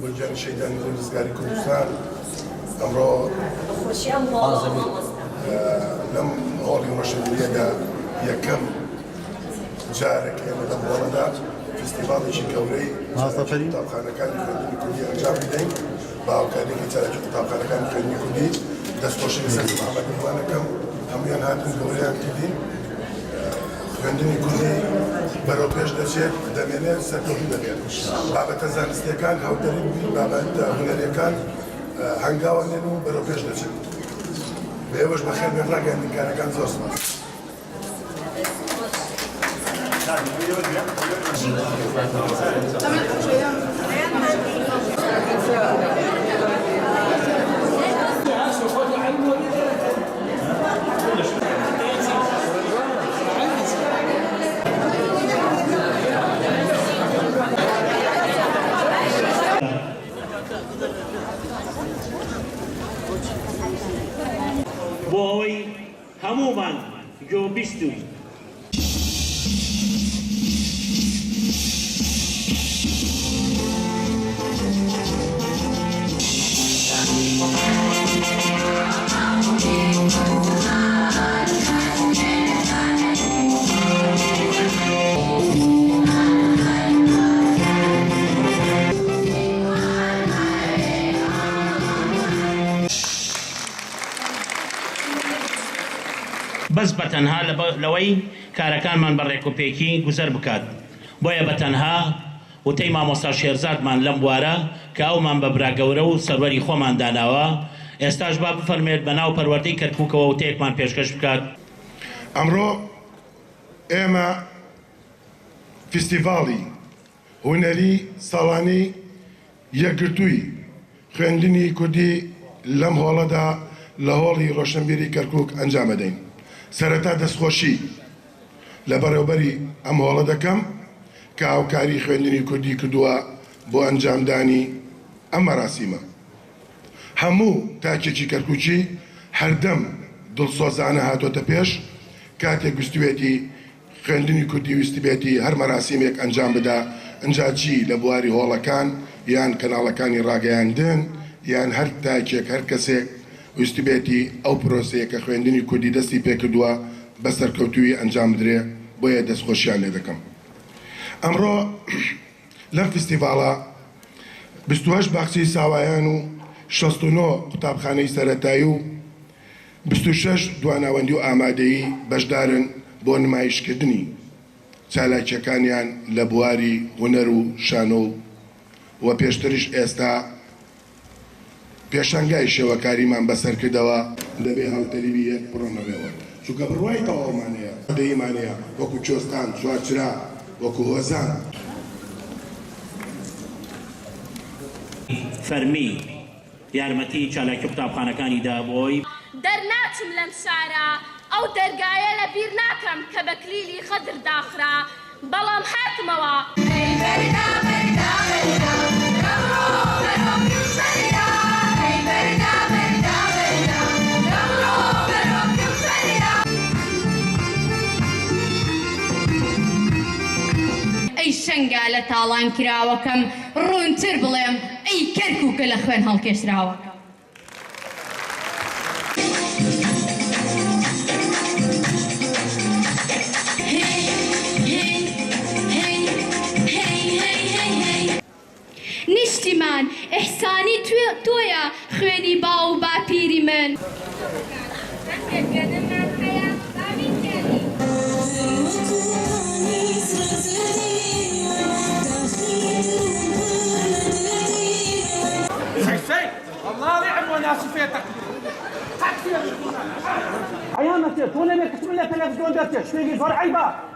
برجان شيدان رزقاري كردستان أمره لم هولي رشدية دا يكم جارك يعني لم ولدا فستيفال شكوري طابخانة كان يخدم كردي أنجام بدين باو كان يكتب طابخانة كان يخدم كردي دستوشي مسك محمد إخوانا كم هم ينهاتن كوريان كدين خوێندنی کوردی بەرەو پێش دەچێت دەمێنێت سەرکەوتوو دەبێت بابەتە زانستیەکان هاودەری بابەتە هونەریەکان هەنگاوەنێن و بەرەو پێش دەچێت بێوەش بەخێر بێن ڕاگەیاندنکارەکان زۆر سپاس بۆ ئەوەی هەموومان گۆ بیستوی بەس بەتەنها لەوەی کارەکانمان بە ڕێکوپێکی گوزەر بکات بۆیە بەتەنها وتەی مامۆستا شێرزادمان لەم بوارە کە ئەومان بە براگەورە و سەروەری خۆمان داناوە ئێستاش با بفەرمێت بەناو پەروەردەی کەرکووکەوە وتەیەکمان پێشکەش بکات. ئەمڕۆ ئێمە فستیڤاڵی هونەری ساڵانەی یەکگرتووی خوێندنی کوردی لەم هۆڵەدا لە هۆڵی ڕۆشنبیری کەرکووک ئەنجام دەدەین. سەرەتا دەستخۆشی لە بەڕێوەبەری ئەم هۆڵە دەکەم کە هاوکاری خوێندنی کوردی کردووە بۆ ئەنجامدانی ئەم مەراسیمە. هەموو تاکێکی کەرکووکی هەردەم دڵسۆزانە هاتۆتە پێش کاتێک گوستوێتی خوێندنی کوردی ویستبێتی هەر مەراسیمێک ئەنجام بدا ئەنجاجی لە بواری هۆڵەکان یان کەناڵەکانی ڕاگەیاندن یان هەر تاکێک هەر کەسێک ویستبێتی ئەو پرۆسەیە کە خوێندنی کوردی دەستی پێکردووە بە سەرکەوتووی ئەنجام بدرێ بۆیە دەستخۆشیان لێ دەکەم. ئەمڕۆ لەم فستیڤاڵە 28 باخچەی ساوایان و 69 قوتابخانەی سەرەتایی و 26 دواناوەندی و ئامادەیی بەشدارن بۆ نمایشکردنی چالاکیەکانیان لە بواری هونەر و شانۆ و پێشتریش ئێستا پێشانگای شێوەکاریمان بەسەرکردەوە دەبێ هاوتەریبی یەک بڕۆنەوەەوە چونکە بڕوای تەواومانەیە دەیمانەیە وەکو چۆستان چوارچرا وەکو هۆزان فەرمی یارمەتی چالاکی قوتابخانەکانی دابۆی دەرناچم لەم شارە ئەو دەرگایە لە بیر ناکەم کە بە کلیلی خەدر داخرا بەڵام هاتمەوە ئەی شەنگا لە تاڵان کراوەکەم ڕوونتر بڵێم ئەی کەرکووکە لە خوێن هەڵکێشراوە. نیشتیمان ئەحسانی تۆیە خوێنی باو و باپیری من. والله لعب وناسفيتك عيانك توني ما كتب لنا تلفزيون درتش شوي فرع عيبه